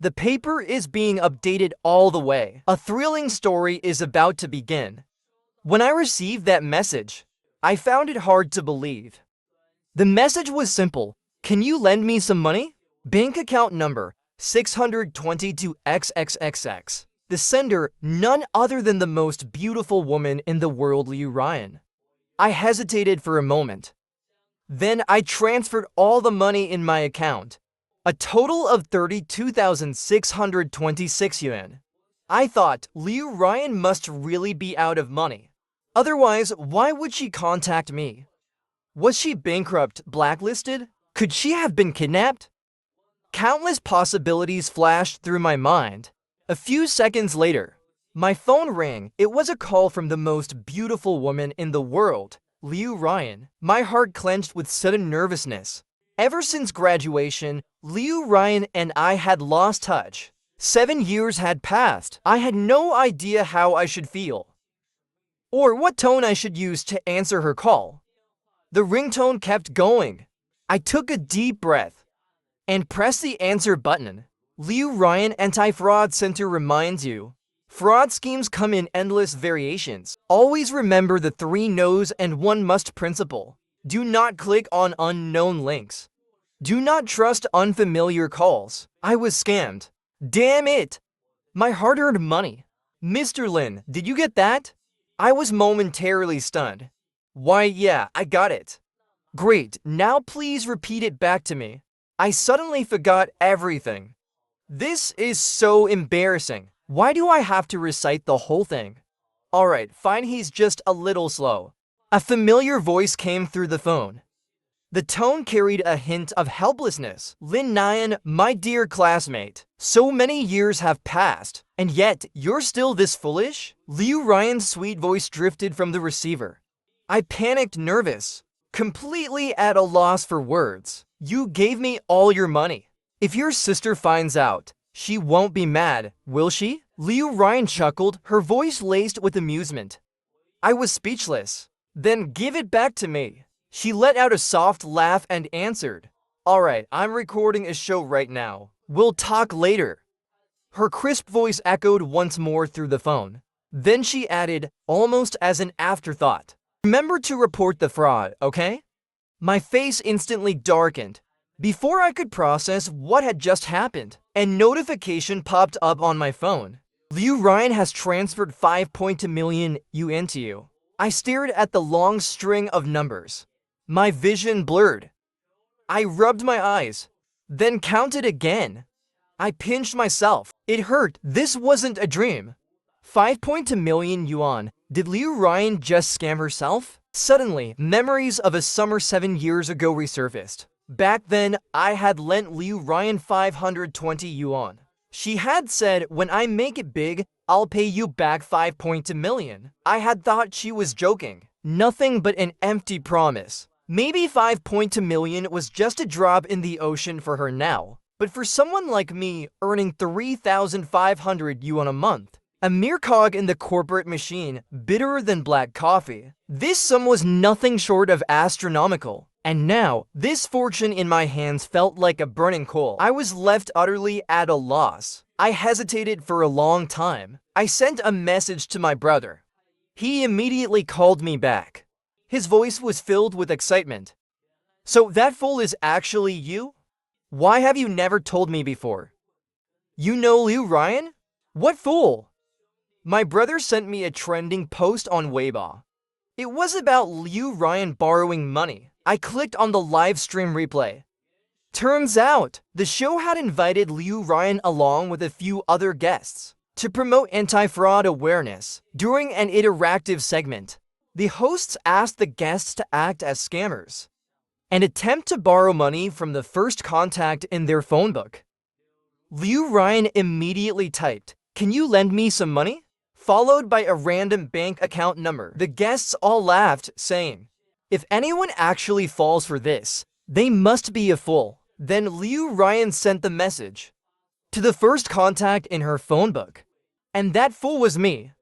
The paper is being updated all the way. A thrilling story is about to begin. When I received that message, I found it hard to believe. The message was simple. Can you lend me some money? Bank account number 622XXXX. The sender, none other than the most beautiful woman in the world, Liu Ryan. I hesitated for a moment. Then I transferred all the money in my account. A total of 32,626 yuan. I thought Liu Ryan must really be out of money. Otherwise, why would she contact me? Was she bankrupt, blacklisted? Could she have been kidnapped? Countless possibilities flashed through my mind. A few seconds later, my phone rang. It was a call from the most beautiful woman in the world, Liu Ryan. My heart clenched with sudden nervousness. Ever since graduation, Liu Ryan and I had lost touch. 7 years had passed. I had no idea how I should feel, or what tone I should use to answer her call. The ringtone kept going. I took a deep breath and pressed the answer button. Liu Ryan Anti-Fraud Center reminds you, fraud schemes come in endless variations. Always remember the 3 no's and 1 must principle. Do not click on unknown links. Do not trust unfamiliar calls. I was scammed. Damn it! My hard-earned money. Mr. Lin, did you get that? I was momentarily stunned. Why, yeah, I got it. Great, now please repeat it back to me. I suddenly forgot everything. This is so embarrassing. Why do I have to recite the whole thing? Alright, fine, he's just a little slow. A familiar voice came through the phone. The tone carried a hint of helplessness. Lin Nian, my dear classmate, so many years have passed, and yet you're still this foolish? Liu Ryan's sweet voice drifted from the receiver. I panicked, nervous, completely at a loss for words. You gave me all your money. If your sister finds out, she won't be mad, will she? Liu Ryan chuckled, her voice laced with amusement. I was speechless. Then give it back to me. She let out a soft laugh and answered, Alright, I'm recording a show right now. We'll talk later. Her crisp voice echoed once more through the phone. Then she added, almost as an afterthought, remember to report the fraud, okay? My face instantly darkened. Before I could process what had just happened, a notification popped up on my phone. Liu Ryan has transferred 5.2 million yuan to you. I stared at the long string of numbers. My vision blurred. I rubbed my eyes, then counted again. I pinched myself. It hurt. This wasn't a dream. 5.2 million yuan. Did Liu Ryan just scam herself? Suddenly, memories of a summer 7 years ago resurfaced. Back then, I had lent Liu Ryan 520 yuan. She had said, when I make it big, I'll pay you back 5.2 million. I had thought she was joking. Nothing but an empty promise. Maybe 5.2 million was just a drop in the ocean for her now. But for someone like me, earning 3,500 yuan a month, a mere cog in the corporate machine, bitterer than black coffee, this sum was nothing short of astronomical. And now, this fortune in my hands felt like a burning coal. I was left utterly at a loss. I hesitated for a long time. I sent a message to my brother. He immediately called me back. His voice was filled with excitement. So that fool is actually you? Why have you never told me before? You know Liu Ryan? What fool? My brother sent me a trending post on Weibo. It was about Liu Ryan borrowing money. I clicked on the live stream replay. Turns out, the show had invited Liu Ryan along with a few other guests to promote anti-fraud awareness. During an interactive segment, the hosts asked the guests to act as scammers and attempt to borrow money from the first contact in their phone book. Liu Ryan immediately typed, "Can you lend me some money?" followed by a random bank account number. The guests all laughed, saying, if anyone actually falls for this, they must be a fool. Then Liu Ryan sent the message to the first contact in her phone book. And that fool was me.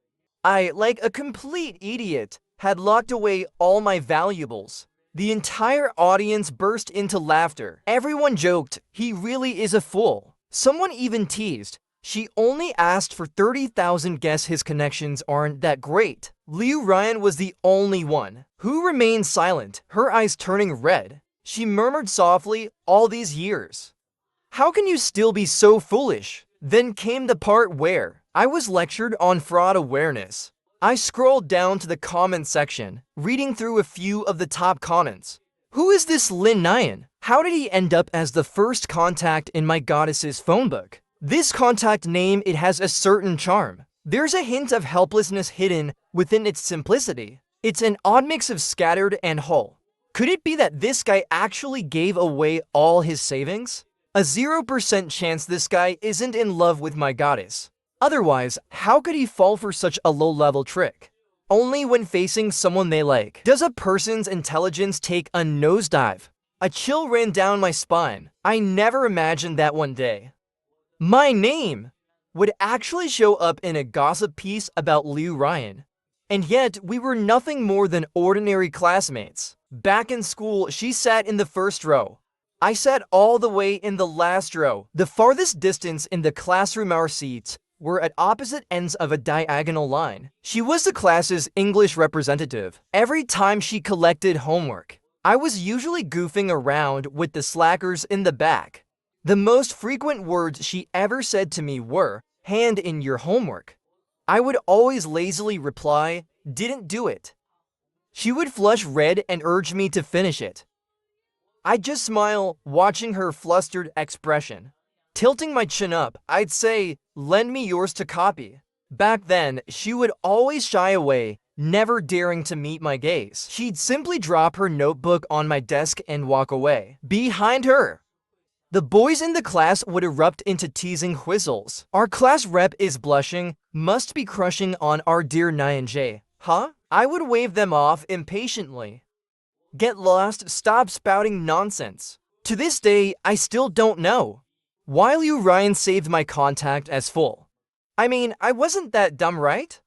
I, like a complete idiot, had locked away all my valuables. The entire audience burst into laughter. Everyone joked, he really is a fool. Someone even teased, she only asked for 30,000, guess his connections aren't that great. Liu Ryan was the only one who remained silent, her eyes turning red. She murmured softly, all these years. How can you still be so foolish? Then came the part where I was lectured on fraud awareness. I scrolled down to the comment section, reading through a few of the top comments. Who is this Lin Nyan? How did he end up as the first contact in my goddess's phone book? This contact name, it has a certain charm. There's a hint of helplessness hidden within its simplicity. It's an odd mix of scattered and whole. Could it be that this guy actually gave away all his savings? A 0% chance this guy isn't in love with my goddess. Otherwise, how could he fall for such a low-level trick? Only when facing someone they like does a person's intelligence take a nosedive. A chill ran down my spine. I never imagined that one day my name would actually show up in a gossip piece about Liu Ryan. And yet, we were nothing more than ordinary classmates. Back in school, she sat in the first row. I sat all the way in the last row. The farthest distance in the classroom, our seats were at opposite ends of a diagonal line. She was the class's English representative. Every time she collected homework, I was usually goofing around with the slackers in the back. The most frequent words she ever said to me were, "Hand in your homework." I would always lazily reply, "Didn't do it." She would flush red and urge me to finish it. I'd just smile, watching her flustered expression. Tilting my chin up, I'd say, "Lend me yours to copy." Back then, she would always shy away, never daring to meet my gaze. She'd simply drop her notebook on my desk and walk away. Behind her, the boys in the class would erupt into teasing whistles. Our class rep is blushing, must be crushing on our dear Nyan, huh? I would wave them off impatiently. Get lost, stop spouting nonsense. To this day, I still don't know why Liu Ryan saved my contact as full. I mean, I wasn't that dumb, right?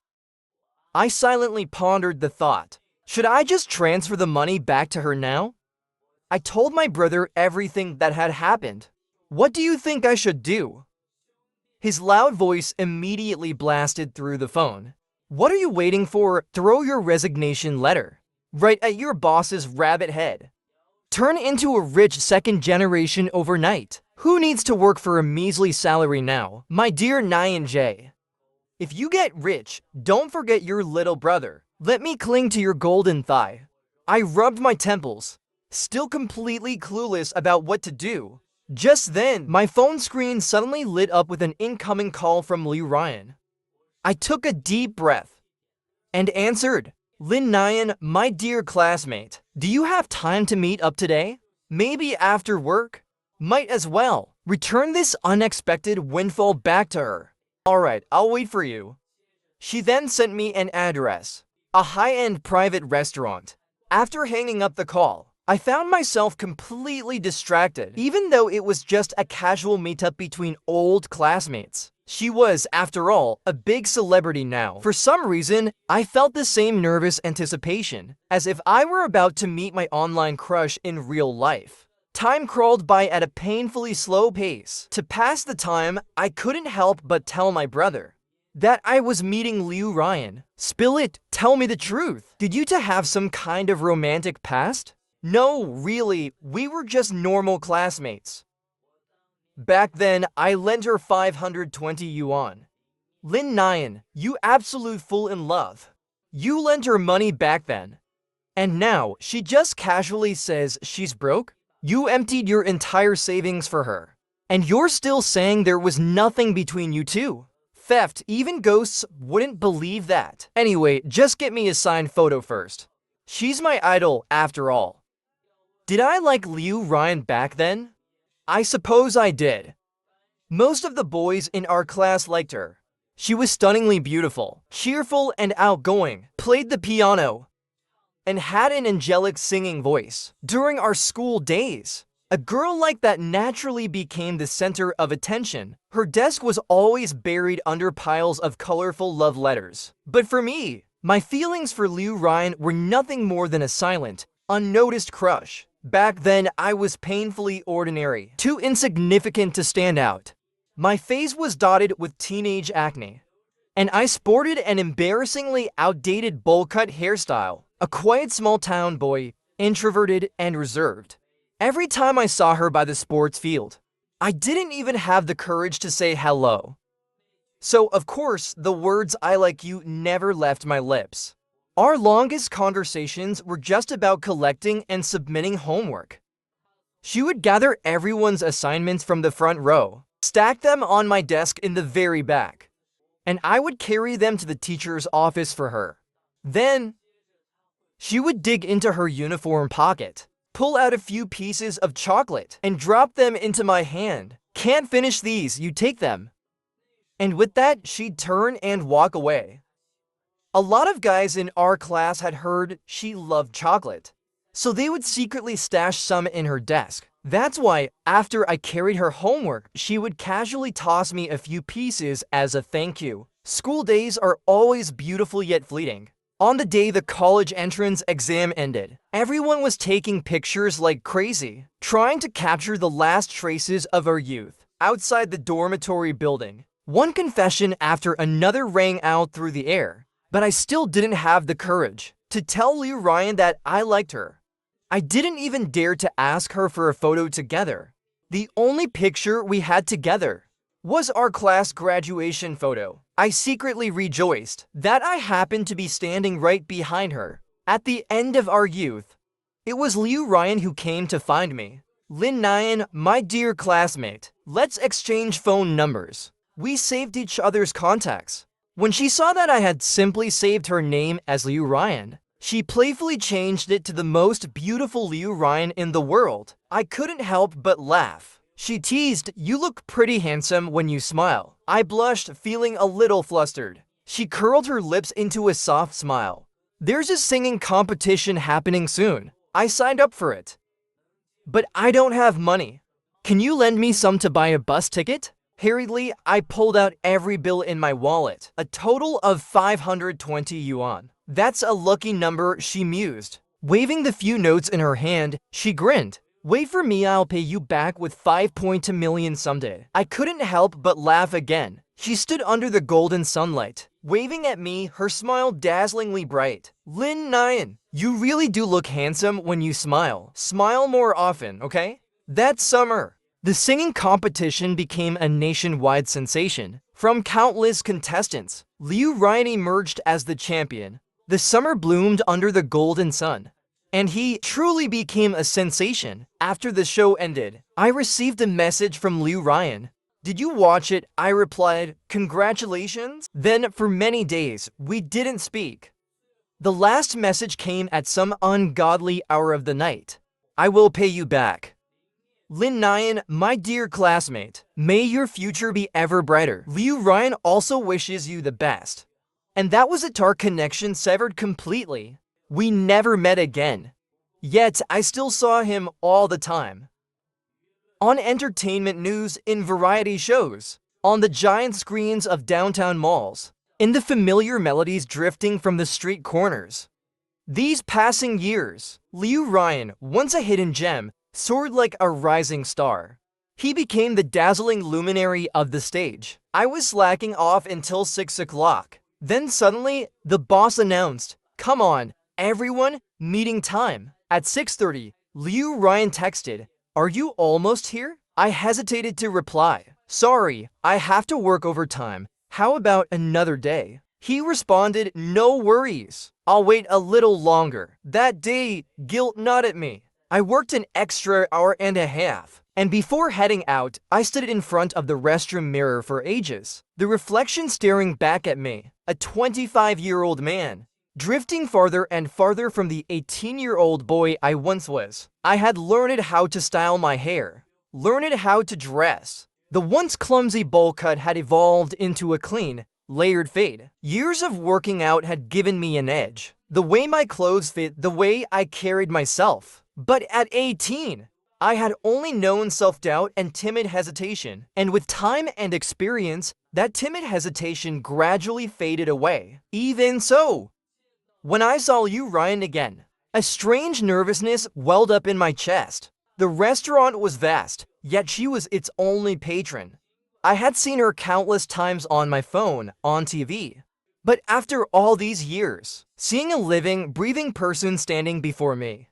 I silently pondered the thought. Should I just transfer the money back to her now? I told my brother everything that had happened. What do you think I should do? His loud voice immediately blasted through the phone. What are you waiting for? Throw your resignation letter right at your boss's rabbit head. Turn into a rich second generation overnight. Who needs to work for a measly salary now? My dear Nyan. If you get rich, don't forget your little brother. Let me cling to your golden thigh. I rubbed my temples, still completely clueless about what to do. Just then, my phone screen suddenly lit up with an incoming call from Liu Ryan. I took a deep breath and answered. Lin Nyan, my dear classmate, do you have time to meet up today? Maybe after work? Might as well. Return this unexpected windfall back to her. Alright, I'll wait for you. She then sent me an address, a high-end private restaurant. After hanging up the call, I found myself completely distracted, even though it was just a casual meetup between old classmates. She was, after all, a big celebrity now. For some reason, I felt the same nervous anticipation, as if I were about to meet my online crush in real life. Time crawled by at a painfully slow pace. To pass the time, I couldn't help but tell my brother that I was meeting Liu Ryan. Spill it, tell me the truth. Did you two have some kind of romantic past? No, really, we were just normal classmates. Back then, I lent her 520 yuan. Lin Nyan, you absolute fool in love. You lent her money back then. And now, she just casually says she's broke? You emptied your entire savings for her. And you're still saying there was nothing between you two? Theft, even ghosts wouldn't believe that. Anyway, just get me a signed photo first. She's my idol, after all. Did I like Liu Ryan back then? I suppose I did. Most of the boys in our class liked her. She was stunningly beautiful, cheerful and outgoing, played the piano, and had an angelic singing voice. During our school days, a girl like that naturally became the center of attention. Her desk was always buried under piles of colorful love letters. But for me, my feelings for Liu Ryan were nothing more than a silent, unnoticed crush. Back then, I was painfully ordinary, too insignificant to stand out. My face was dotted with teenage acne, and I sported an embarrassingly outdated bowl-cut hairstyle. A quiet small-town boy, introverted and reserved. Every time I saw her by the sports field, I didn't even have the courage to say hello. So, of course, the words "I like you" never left my lips. Our longest conversations were just about collecting and submitting homework. She would gather everyone's assignments from the front row, stack them on my desk in the very back, and I would carry them to the teacher's office for her. Then, she would dig into her uniform pocket, pull out a few pieces of chocolate, and drop them into my hand. "Can't finish these, you take them." And with that, she'd turn and walk away. A lot of guys in our class had heard she loved chocolate, so they would secretly stash some in her desk. That's why, after I carried her homework, she would casually toss me a few pieces as a thank you. School days are always beautiful yet fleeting. On the day the college entrance exam ended, everyone was taking pictures like crazy, trying to capture the last traces of our youth outside the dormitory building. One confession after another rang out through the air, but I still didn't have the courage to tell Liu Ryan that I liked her. I didn't even dare to ask her for a photo together. The only picture we had together was our class graduation photo. I secretly rejoiced that I happened to be standing right behind her. At the end of our youth, it was Liu Ryan who came to find me. "Lin Nyan, my dear classmate, let's exchange phone numbers." We saved each other's contacts. When she saw that I had simply saved her name as Liu Ryan, she playfully changed it to the most beautiful Liu Ryan in the world. I couldn't help but laugh. She teased, "You look pretty handsome when you smile." I blushed, feeling a little flustered. She curled her lips into a soft smile. "There's a singing competition happening soon. I signed up for it. But I don't have money. Can you lend me some to buy a bus ticket?" Hurriedly, I pulled out every bill in my wallet, a total of 520 yuan. "That's a lucky number," she mused. Waving the few notes in her hand, she grinned. "Wait for me, I'll pay you back with 5.2 million someday." I couldn't help but laugh again. She stood under the golden sunlight, waving at me, her smile dazzlingly bright. "Lin Nyan, you really do look handsome when you smile. Smile more often, okay?" That summer, the singing competition became a nationwide sensation. From countless contestants, Liu Ryan emerged as the champion. The summer bloomed under the golden sun, and he truly became a sensation. After the show ended, I received a message from Liu Ryan. "Did you watch it?" I replied, "Congratulations." Then, for many days, we didn't speak. The last message came at some ungodly hour of the night. "I will pay you back. Lin Nyan, my dear classmate, may your future be ever brighter. Liu Ryan also wishes you the best." And that was it. Our connection severed completely. We never met again. Yet, I still saw him all the time. On entertainment news, in variety shows, on the giant screens of downtown malls, in the familiar melodies drifting from the street corners. These passing years, Liu Ryan, once a hidden gem, soared like a rising star. He became the dazzling luminary of the stage. I was slacking off until 6 o'clock. Then suddenly, the boss announced, "Come on, everyone, meeting time." At 6:30, Liu Ryan texted, "Are you almost here?" I hesitated to reply. "Sorry, I have to work overtime. How about another day?" He responded, "No worries. I'll wait a little longer." That day, guilt gnawed at me. I worked an extra hour and a half, and before heading out, I stood in front of the restroom mirror for ages, the reflection staring back at me, a 25-year-old man, drifting farther and farther from the 18-year-old boy I once was. I had learned how to style my hair, learned how to dress. The once clumsy bowl cut had evolved into a clean, layered fade. Years of working out had given me an edge. The way my clothes fit, the way I carried myself. But at 18, I had only known self-doubt and timid hesitation. And with time and experience, that timid hesitation gradually faded away. Even so, when I saw Liu Ryan again, a strange nervousness welled up in my chest. The restaurant was vast, yet she was its only patron. I had seen her countless times on my phone, on TV. But after all these years, seeing a living, breathing person standing before me,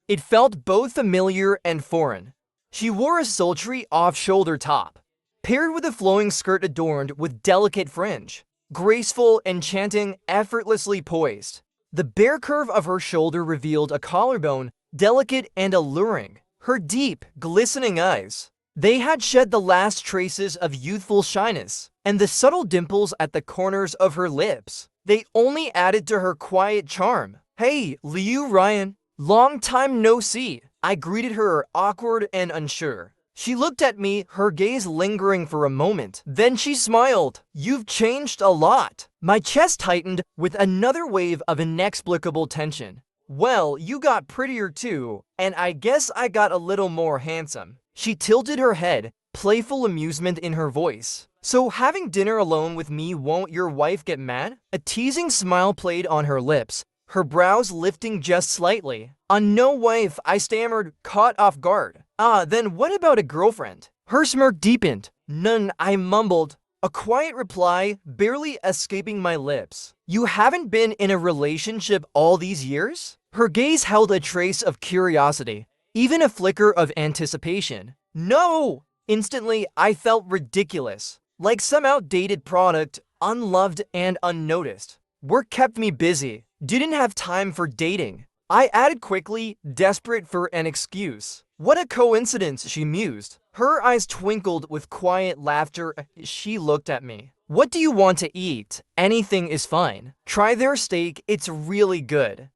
it felt both familiar and foreign. She wore a sultry off-shoulder top, paired with a flowing skirt adorned with delicate fringe. Graceful, enchanting, effortlessly poised. The bare curve of her shoulder revealed a collarbone, delicate and alluring. Her deep, glistening eyes, they had shed the last traces of youthful shyness, and the subtle dimples at the corners of her lips, they only added to her quiet charm. "Hey, Liu Ryan. Long time no see," I greeted her, awkward and unsure. She looked at me, her gaze lingering for a moment. Then she smiled. "You've changed a lot." My chest tightened with another wave of inexplicable tension. "Well, you got prettier too, and I guess I got a little more handsome." She tilted her head, playful amusement in her voice. "So having dinner alone with me won't your wife get mad?" A teasing smile played on her lips, her brows lifting just slightly. "No wife," I stammered, caught off guard. Then what about a girlfriend?" Her smirk deepened. "None," I mumbled, a quiet reply barely escaping my lips. "You haven't been in a relationship all these years?" Her gaze held a trace of curiosity, even a flicker of anticipation. "No!" Instantly, I felt ridiculous, like some outdated product, unloved and unnoticed. "Work kept me busy. Didn't have time for dating," I added quickly, desperate for an excuse. "What a coincidence," she mused. Her eyes twinkled with quiet laughter. She looked at me. "What do you want to eat? Anything is fine. Try their steak, it's really good."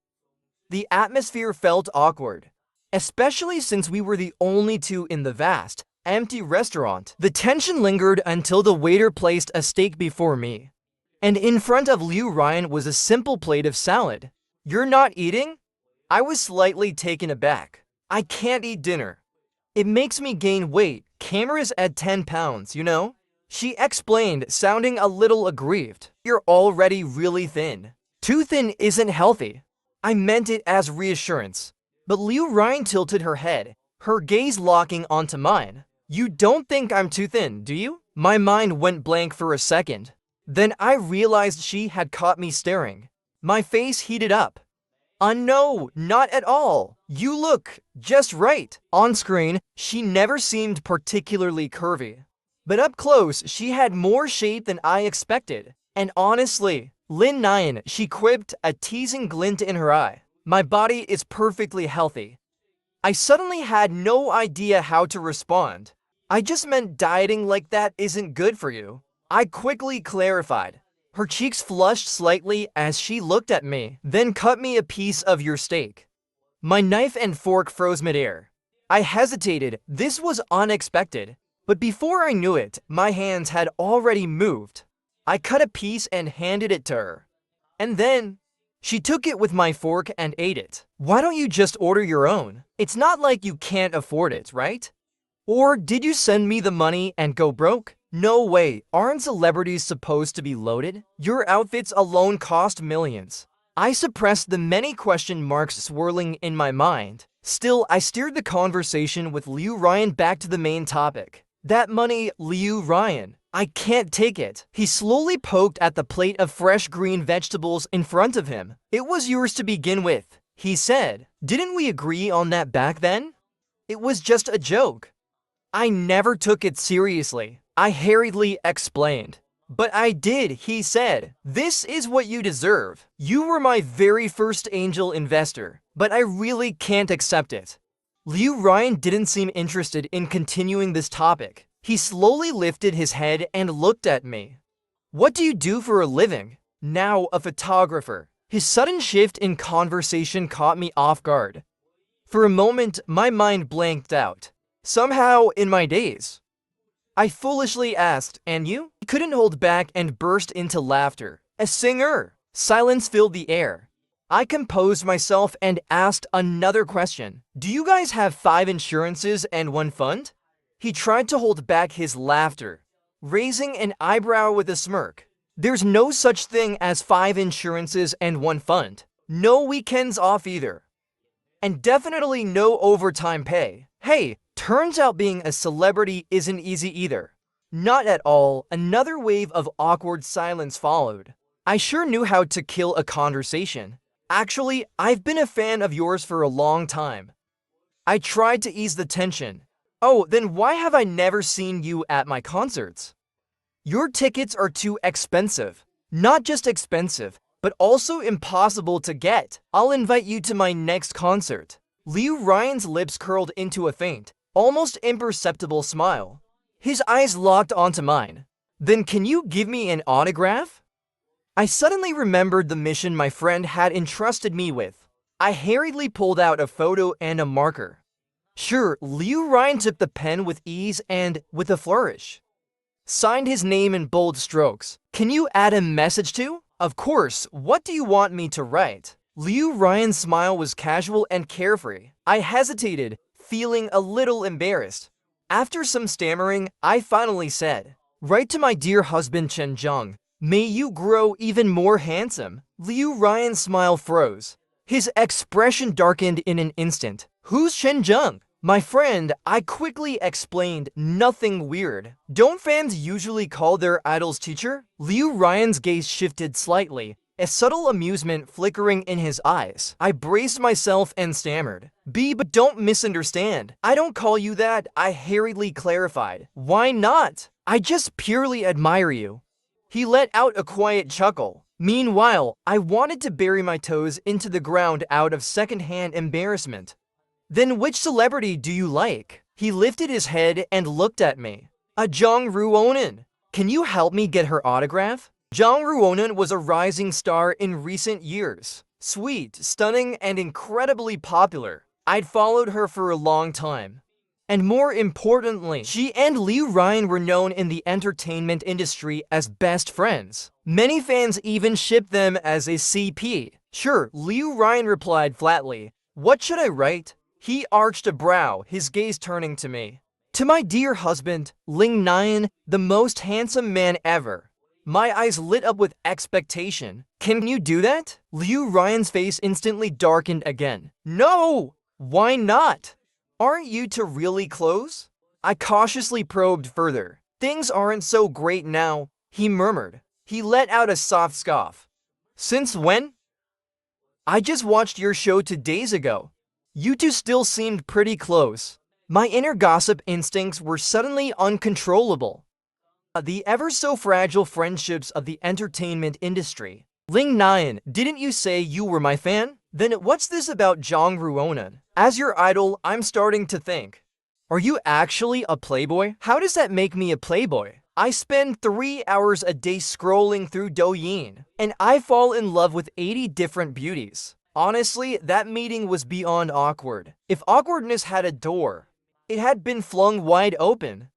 The atmosphere felt awkward, especially since we were the only two in the vast, empty restaurant. The tension lingered until the waiter placed a steak before me, and in front of Liu Ryan was a simple plate of salad. "You're not eating?" I was slightly taken aback. "I can't eat dinner. It makes me gain weight. Camera's at 10 pounds, you know?" She explained, sounding a little aggrieved. "You're already really thin. Too thin isn't healthy." I meant it as reassurance, but Liu Ryan tilted her head, her gaze locking onto mine. "You don't think I'm too thin, do you?" My mind went blank for a second. Then I realized she had caught me staring. My face heated up. No, not at all. You look just right." On screen, she never seemed particularly curvy, but up close, she had more shape than I expected. "And honestly, Lin Nyan," she quipped, a teasing glint in her eye, "my body is perfectly healthy." I suddenly had no idea how to respond. "I just meant dieting like that isn't good for you," I quickly clarified. Her cheeks flushed slightly as she looked at me. "Then cut me a piece of your steak." My knife and fork froze midair. I hesitated. This was unexpected. But before I knew it, my hands had already moved. I cut a piece and handed it to her. And then, she took it with my fork and ate it. "Why don't you just order your own? It's not like you can't afford it, right? Or did you send me the money and go broke?" "No way, aren't celebrities supposed to be loaded? Your outfits alone cost millions." I suppressed the many question marks swirling in my mind. Still, I steered the conversation with Liu Ryan back to the main topic. "That money, Liu Ryan, I can't take it." He slowly poked at the plate of fresh green vegetables in front of him. "It was yours to begin with," he said. "Didn't we agree on that back then? It was just a joke." I never took it seriously, I hurriedly explained. "But I did," he said. "This is what you deserve. You were my very first angel investor, but I really can't accept it." Liu Ryan didn't seem interested in continuing this topic. He slowly lifted his head and looked at me. "What do you do for a living?" "Now a photographer." His sudden shift in conversation caught me off guard. For a moment, my mind blanked out. "Somehow, in my days." I foolishly asked, "And you?" He couldn't hold back and burst into laughter. "A singer." Silence filled the air. I composed myself and asked another question. "Do you guys have 5 insurances and 1 fund?" He tried to hold back his laughter, raising an eyebrow with a smirk. "There's no such thing as 5 insurances and 1 fund. No weekends off either. And definitely no overtime pay. Hey, turns out being a celebrity isn't easy either." Not at all. Another wave of awkward silence followed. I sure knew how to kill a conversation. Actually, I've been a fan of yours for a long time. I tried to ease the tension. Oh, then why have I never seen you at my concerts? Your tickets are too expensive. Not just expensive, but also impossible to get. I'll invite you to my next concert. Liu Ryan's lips curled into a faint, almost imperceptible smile. His eyes locked onto mine. Then can you give me an autograph? I suddenly remembered the mission my friend had entrusted me with. I hurriedly pulled out a photo and a marker. Sure, Liu Ryan took the pen with ease and, with a flourish, signed his name in bold strokes. Can you add a message too? Of course, what do you want me to write? Liu Ryan's smile was casual and carefree. I hesitated, feeling a little embarrassed. After some stammering, I finally said, "Write to my dear husband Chen Zheng. May you grow even more handsome." Liu Ryan's smile froze. His expression darkened in an instant. Who's Chen Zheng? My friend, I quickly explained, nothing weird. Don't fans usually call their idol's teacher? Liu Ryan's gaze shifted slightly, a subtle amusement flickering in his eyes. I braced myself and stammered. But don't misunderstand. I don't call you that, I hurriedly clarified. Why not? I just purely admire you. He let out a quiet chuckle. Meanwhile, I wanted to bury my toes into the ground out of secondhand embarrassment. Then which celebrity do you like? He lifted his head and looked at me. Zhang Ruonan. Can you help me get her autograph? Zhang Ruonan was a rising star in recent years. Sweet, stunning, and incredibly popular. I'd followed her for a long time. And more importantly, she and Liu Ryan were known in the entertainment industry as best friends. Many fans even shipped them as a CP. Sure, Liu Ryan replied flatly. What should I write? He arched a brow, his gaze turning to me. To my dear husband, Ling Nian, the most handsome man ever. My eyes lit up with expectation. Can you do that? Liu Ryan's face instantly darkened again. No! Why not? Aren't you two really close? I cautiously probed further. Things aren't so great now, he murmured. He let out a soft scoff. Since when? I just watched your show 2 days ago. You two still seemed pretty close. My inner gossip instincts were suddenly uncontrollable. The ever-so-fragile friendships of the entertainment industry. Ling Nian, didn't you say you were my fan? Then what's this about Zhang Ruonan? As your idol, I'm starting to think. Are you actually a playboy? How does that make me a playboy? I spend 3 hours a day scrolling through Douyin, and I fall in love with 80 different beauties. Honestly, that meeting was beyond awkward. If awkwardness had a door, it had been flung wide open.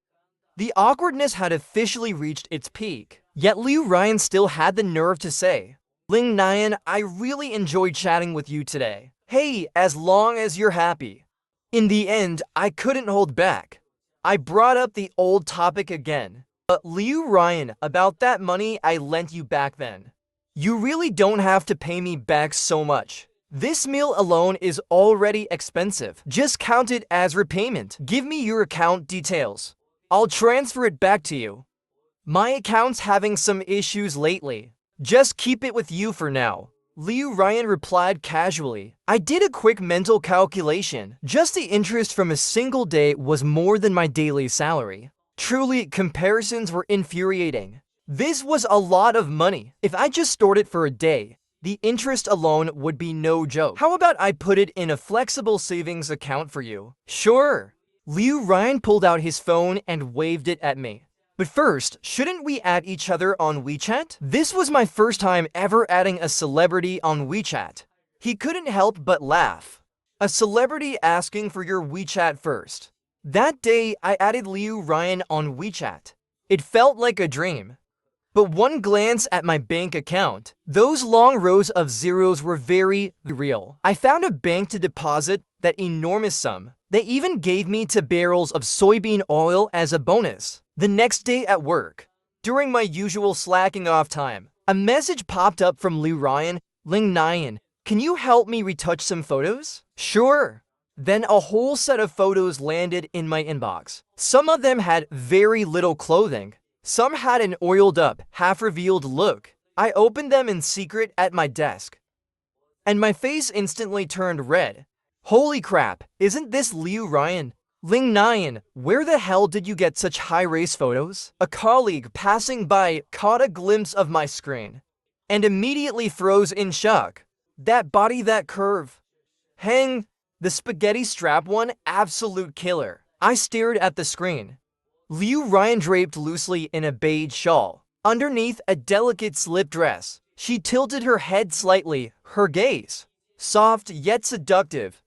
The awkwardness had officially reached its peak. Yet Liu Ryan still had the nerve to say, Ling Nian, I really enjoyed chatting with you today. Hey, as long as you're happy. In the end, I couldn't hold back. I brought up the old topic again. Liu Ryan, about that money I lent you back then. You really don't have to pay me back so much. This meal alone is already expensive. Just count it as repayment. Give me your account details. I'll transfer it back to you. My account's having some issues lately. Just keep it with you for now. Liu Ryan replied casually. I did a quick mental calculation. Just the interest from a single day was more than my daily salary. Truly, comparisons were infuriating. This was a lot of money. If I just stored it for a day, the interest alone would be no joke. How about I put it in a flexible savings account for you? Sure. Liu Ryan pulled out his phone and waved it at me. But first, shouldn't we add each other on WeChat? This was my first time ever adding a celebrity on WeChat. He couldn't help but laugh. A celebrity asking for your WeChat first. That day, I added Liu Ryan on WeChat. It felt like a dream. But one glance at my bank account, those long rows of zeros were very real. I found a bank to deposit that enormous sum. They even gave me 2 barrels of soybean oil as a bonus. The next day at work, during my usual slacking off time, a message popped up from Liu Ryan. Ling Nian, can you help me retouch some photos? Sure. Then a whole set of photos landed in my inbox. Some of them had very little clothing. Some had an oiled up, half-revealed look. I opened them in secret at my desk, and my face instantly turned red. Holy crap, isn't this Liu Ryan? Ling Nian, where the hell did you get such high-res photos? A colleague passing by caught a glimpse of my screen and immediately froze in shock. That body, that curve. Hang, the spaghetti strap one, absolute killer. I stared at the screen. Liu Ryan draped loosely in a beige shawl. Underneath a delicate slip dress, she tilted her head slightly, her gaze soft yet seductive.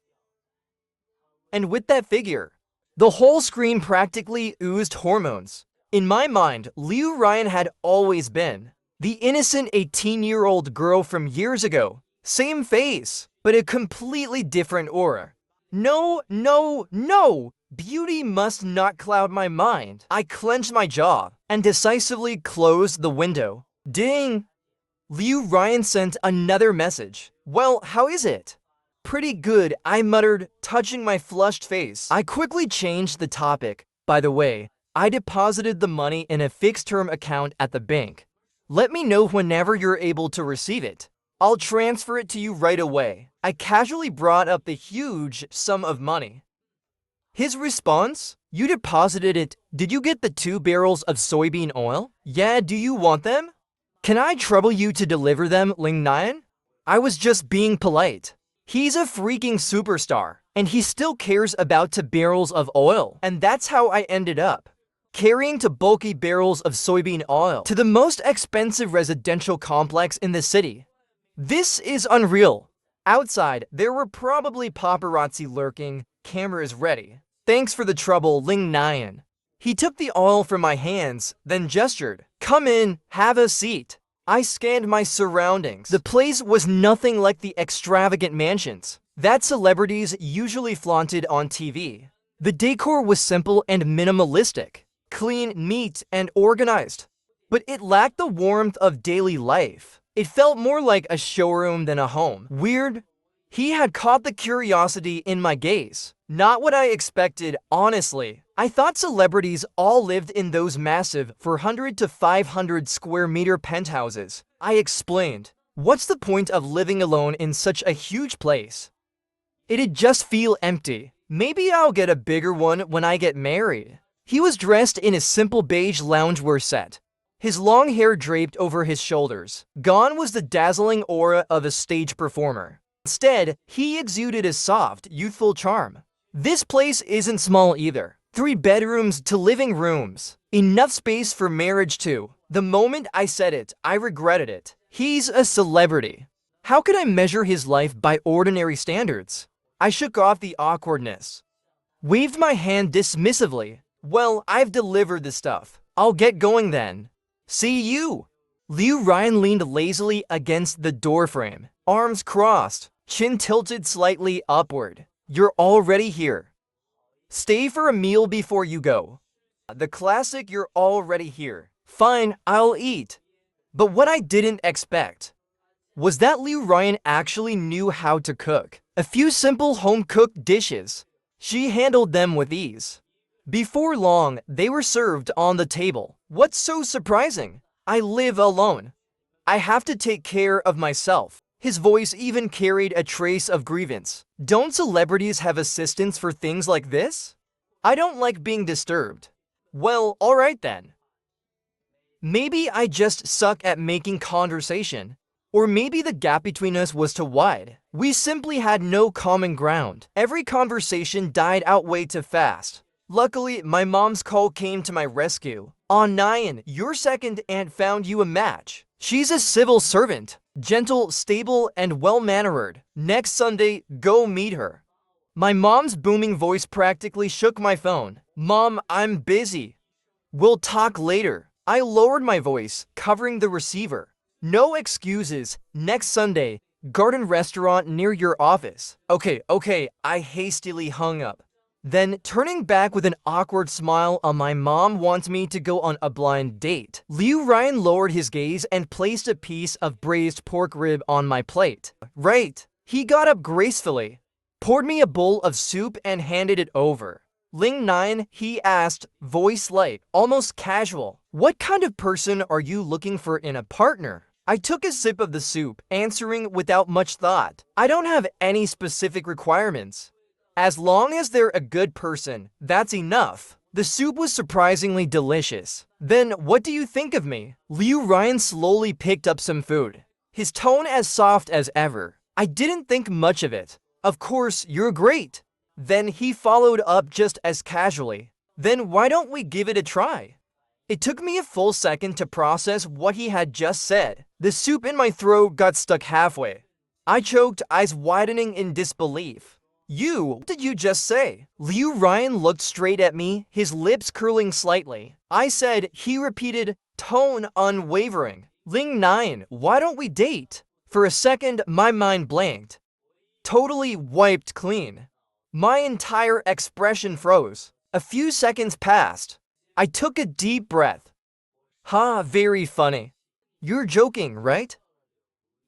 And with that figure, the whole screen practically oozed hormones. In my mind, Liu Ryan had always been the innocent 18-year-old girl from years ago. Same face, but a completely different aura. No, no, no! Beauty must not cloud my mind. I clenched my jaw and decisively closed the window. Ding! Liu Ryan sent another message. Well, how is it? Pretty good, I muttered, touching my flushed face. I quickly changed the topic. By the way, I deposited the money in a fixed-term account at the bank. Let me know whenever you're able to receive it. I'll transfer it to you right away. I casually brought up the huge sum of money. His response? You deposited it. Did you get the 2 barrels of soybean oil? Yeah, do you want them? Can I trouble you to deliver them, Ling Nian? I was just being polite. He's a freaking superstar, and he still cares about 2 barrels of oil. And that's how I ended up carrying 2 bulky barrels of soybean oil to the most expensive residential complex in the city. This is unreal. Outside, there were probably paparazzi lurking, cameras ready. Thanks for the trouble, Ling Nian. He took the oil from my hands, then gestured. Come in, have a seat. I scanned my surroundings. The place was nothing like the extravagant mansions that celebrities usually flaunted on TV. The decor was simple and minimalistic, clean, neat, and organized. But it lacked the warmth of daily life. It felt more like a showroom than a home. Weird. He had caught the curiosity in my gaze. Not what I expected, honestly. I thought celebrities all lived in those massive 400 to 500 square meter penthouses. I explained. What's the point of living alone in such a huge place? It'd just feel empty. Maybe I'll get a bigger one when I get married. He was dressed in a simple beige loungewear set, his long hair draped over his shoulders. Gone was the dazzling aura of a stage performer. Instead, he exuded a soft, youthful charm. This place isn't small either. 3 bedrooms to living rooms. Enough space for marriage too. The moment I said it, I regretted it. He's a celebrity. How could I measure his life by ordinary standards? I shook off the awkwardness, waved my hand dismissively. Well, I've delivered the stuff. I'll get going then. See you. Liu Ryan leaned lazily against the doorframe, arms crossed, chin tilted slightly upward. You're already here. Stay for a meal before you go. The classic you're already here. Fine, I'll eat. But what I didn't expect was that Liu Ryan actually knew how to cook. A few simple home-cooked dishes. She handled them with ease. Before long, they were served on the table. What's so surprising? I live alone. I have to take care of myself. His voice even carried a trace of grievance. Don't celebrities have assistants for things like this? I don't like being disturbed. Well, alright then. Maybe I just suck at making conversation. Or maybe the gap between us was too wide. We simply had no common ground. Every conversation died out way too fast. Luckily, my mom's call came to my rescue. Nian, your second aunt found you a match. She's a civil servant, gentle, stable, and well-mannered. Next Sunday, go meet her. My mom's booming voice practically shook my phone. Mom, I'm busy. We'll talk later. I lowered my voice, covering the receiver. No excuses. Next Sunday, garden restaurant near your office. Okay, I hastily hung up. Then, turning back with an awkward smile on my mom wants me to go on a blind date. Liu Ryan lowered his gaze and placed a piece of braised pork rib on my plate. Right. He got up gracefully, poured me a bowl of soup and handed it over. Ling 9, he asked, voice light, almost casual. What kind of person are you looking for in a partner? I took a sip of the soup, answering without much thought. I don't have any specific requirements. As long as they're a good person, that's enough. The soup was surprisingly delicious. Then, what do you think of me? Liu Ryan slowly picked up some food, his tone as soft as ever. I didn't think much of it. Of course, you're great. Then he followed up just as casually. Then why don't we give it a try? It took me a full second to process what he had just said. The soup in my throat got stuck halfway. I choked, eyes widening in disbelief. What did you just say? Liu Ryan looked straight at me, his lips curling slightly. I said, he repeated, tone unwavering. Ling 9, why don't we date? For a second, my mind blanked. Totally wiped clean. My entire expression froze. A few seconds passed. I took a deep breath. Very funny. You're joking, right?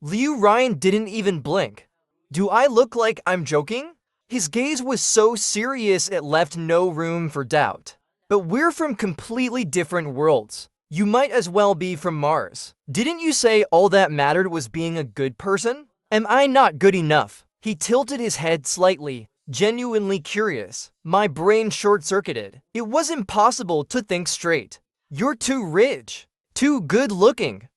Liu Ryan didn't even blink. Do I look like I'm joking? His gaze was so serious it left no room for doubt. But we're from completely different worlds. You might as well be from Mars. Didn't you say all that mattered was being a good person? Am I not good enough? He tilted his head slightly, genuinely curious. My brain short-circuited. It was impossible to think straight. You're too rich, too good-looking.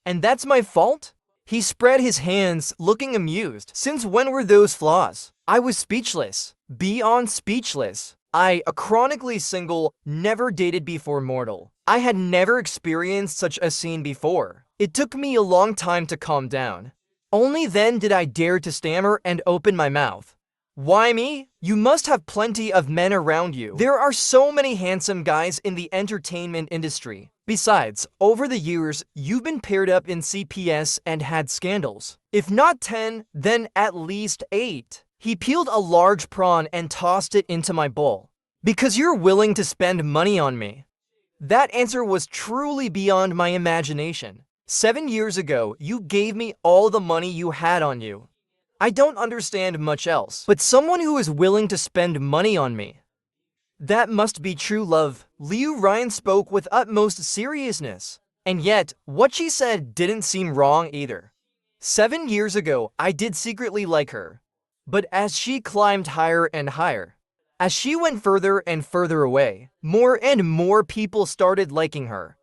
And that's my fault? He spread his hands, looking amused. Since when were those flaws? I was speechless. Beyond speechless. A chronically single, never dated before mortal. I had never experienced such a scene before. It took me a long time to calm down. Only then did I dare to stammer and open my mouth. Why me? You must have plenty of men around you. There are so many handsome guys in the entertainment industry. Besides, over the years, you've been paired up in CPS and had scandals. If not 10, then at least 8. He peeled a large prawn and tossed it into my bowl. Because you're willing to spend money on me. That answer was truly beyond my imagination. 7 years ago, you gave me all the money you had on you. I don't understand much else, but someone who is willing to spend money on me. That must be true love. Liu Ryan spoke with utmost seriousness. And yet, what she said didn't seem wrong either. 7 years ago, I did secretly like her. But as she climbed higher and higher, as she went further and further away, more and more people started liking her.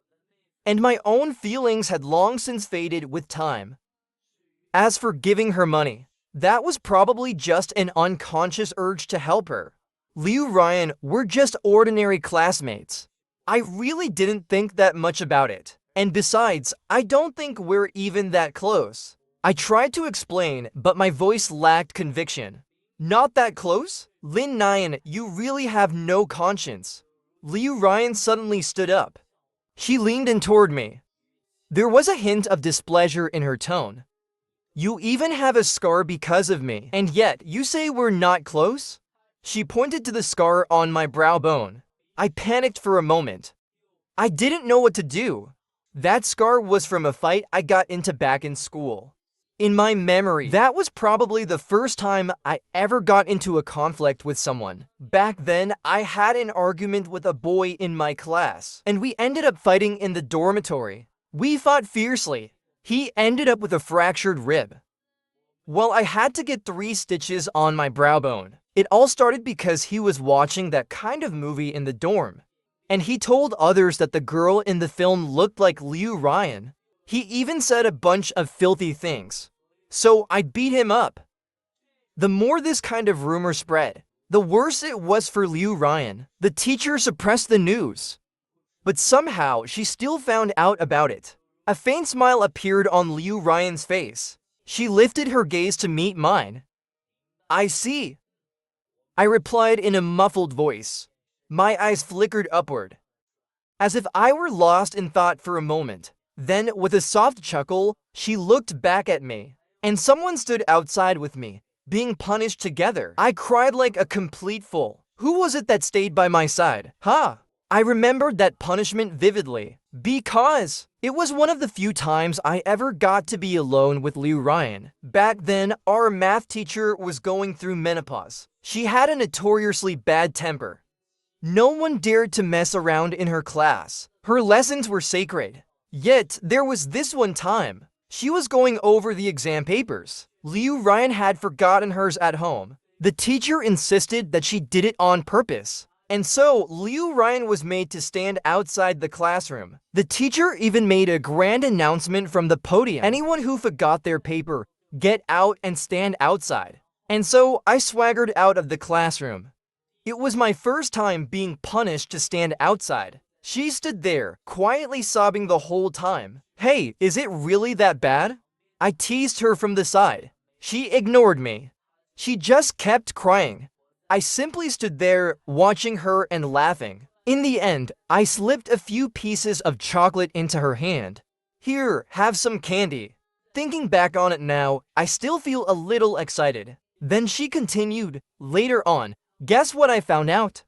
And my own feelings had long since faded with time. As for giving her money, that was probably just an unconscious urge to help her. Liu Ryan, we're just ordinary classmates. I really didn't think that much about it. And besides, I don't think we're even that close. I tried to explain, but my voice lacked conviction. Not that close? Lin 9, you really have no conscience. Liu Ryan suddenly stood up. She leaned in toward me. There was a hint of displeasure in her tone. You even have a scar because of me, and yet you say we're not close? She pointed to the scar on my brow bone. I panicked for a moment. I didn't know what to do. That scar was from a fight I got into back in school. In my memory, that was probably the first time I ever got into a conflict with someone. Back then, I had an argument with a boy in my class, and we ended up fighting in the dormitory. We fought fiercely. He ended up with a fractured rib. Well, I had to get 3 stitches on my brow bone. It all started because he was watching that kind of movie in the dorm. And he told others that the girl in the film looked like Liu Ryan. He even said a bunch of filthy things. So I beat him up. The more this kind of rumor spread, the worse it was for Liu Ryan. The teacher suppressed the news. But somehow, she still found out about it. A faint smile appeared on Liu Ryan's face. She lifted her gaze to meet mine. I see. I replied in a muffled voice. My eyes flickered upward, as if I were lost in thought for a moment. Then, with a soft chuckle, she looked back at me. And someone stood outside with me, being punished together. I cried like a complete fool. Who was it that stayed by my side? I remembered that punishment vividly. Because it was one of the few times I ever got to be alone with Liu Ryan. Back then, our math teacher was going through menopause. She had a notoriously bad temper. No one dared to mess around in her class. Her lessons were sacred. Yet, there was this one time. She was going over the exam papers. Liu Ryan had forgotten hers at home. The teacher insisted that she did it on purpose. And so, Liu Ryan was made to stand outside the classroom. The teacher even made a grand announcement from the podium. Anyone who forgot their paper, get out and stand outside. And so, I swaggered out of the classroom. It was my first time being punished to stand outside. She stood there, quietly sobbing the whole time. Hey, is it really that bad? I teased her from the side. She ignored me. She just kept crying. I simply stood there, watching her and laughing. In the end, I slipped a few pieces of chocolate into her hand. Here, have some candy. Thinking back on it now, I still feel a little excited. Then she continued, later on, guess what I found out?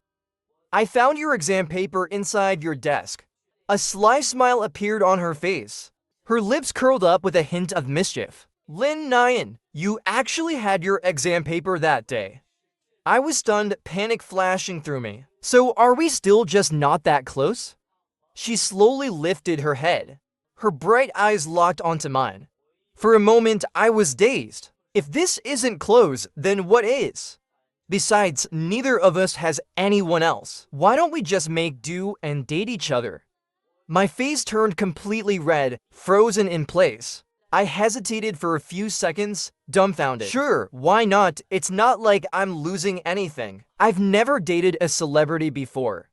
I found your exam paper inside your desk. A sly smile appeared on her face. Her lips curled up with a hint of mischief. Lin Nyan, you actually had your exam paper that day. I was stunned, panic flashing through me. So are we still just not that close? She slowly lifted her head. Her bright eyes locked onto mine. For a moment, I was dazed. If this isn't close, then what is? Besides, neither of us has anyone else. Why don't we just make do and date each other? My face turned completely red, frozen in place. I hesitated for a few seconds, dumbfounded. Sure, why not? It's not like I'm losing anything. I've never dated a celebrity before.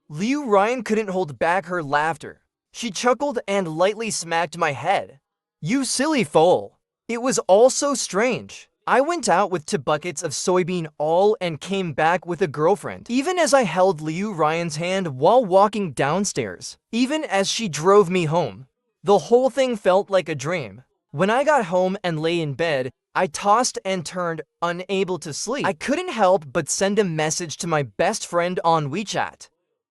Liu Ryan couldn't hold back her laughter. She chuckled and lightly smacked my head. You silly fool. It was all so strange. I went out with 2 buckets of soybean oil and came back with a girlfriend. Even as I held Liu Ryan's hand while walking downstairs, even as she drove me home, the whole thing felt like a dream. When I got home and lay in bed, I tossed and turned, unable to sleep. I couldn't help but send a message to my best friend on WeChat.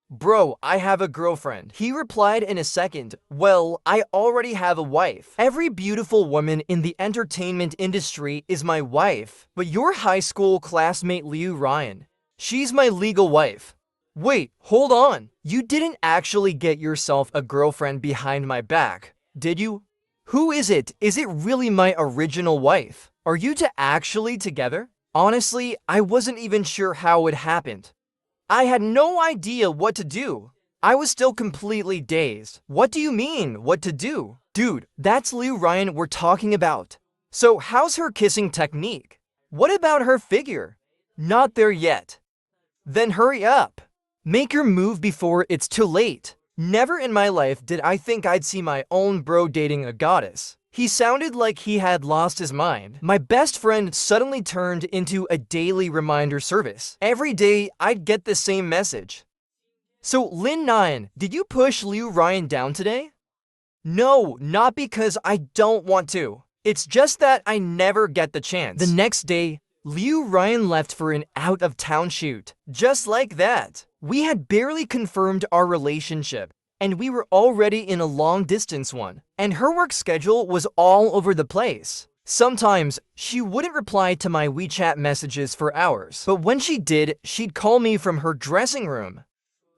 Bro, I have a girlfriend. He replied in a second, well, I already have a wife. Every beautiful woman in the entertainment industry is my wife. But your high school classmate Liu Ryan, she's my legal wife. Wait, hold on. You didn't actually get yourself a girlfriend behind my back, did you? Who is it? Is it really my original wife? Are you two actually together? Honestly, I wasn't even sure how it happened. I had no idea what to do. I was still completely dazed. What do you mean, what to do? Dude, that's Liu Ryan we're talking about. So how's her kissing technique? What about her figure? Not there yet. Then hurry up. Make your move before it's too late. Never in my life did I think I'd see my own bro dating a goddess. He sounded like he had lost his mind. My best friend suddenly turned into a daily reminder service. Every day, I'd get the same message. So, Lin Nyan, did you push Liu Ryan down today? No, not because I don't want to. It's just that I never get the chance. The next day, Liu Ryan left for an out-of-town shoot. Just like that. We had barely confirmed our relationship, and we were already in a long-distance one. And her work schedule was all over the place. Sometimes, she wouldn't reply to my WeChat messages for hours. But when she did, she'd call me from her dressing room,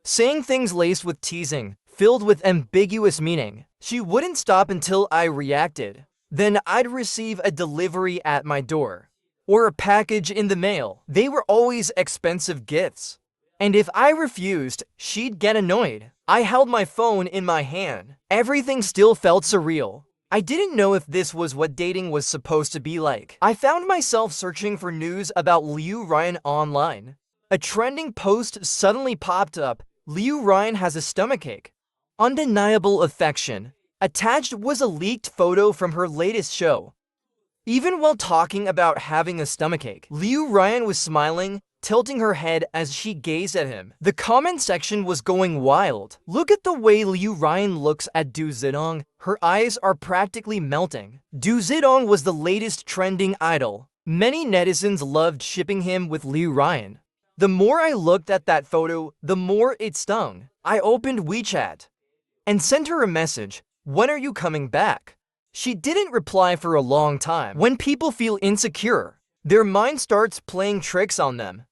saying things laced with teasing, filled with ambiguous meaning. She wouldn't stop until I reacted. Then I'd receive a delivery at my door, or a package in the mail. They were always expensive gifts. And if I refused, she'd get annoyed. I held my phone in my hand. Everything still felt surreal. I didn't know if this was what dating was supposed to be like. I found myself searching for news about Liu Ryan online. A trending post suddenly popped up. Liu Ryan has a stomachache. Undeniable affection. Attached was a leaked photo from her latest show. Even while talking about having a stomachache, Liu Ryan was smiling, tilting her head as she gazed at him. The comment section was going wild. Look at the way Liu Ryan looks at Du Zidong. Her eyes are practically melting. Du Zidong was the latest trending idol. Many netizens loved shipping him with Liu Ryan. The more I looked at that photo, the more it stung. I opened WeChat, and sent her a message, "When are you coming back?" She didn't reply for a long time. When people feel insecure, their mind starts playing tricks on them.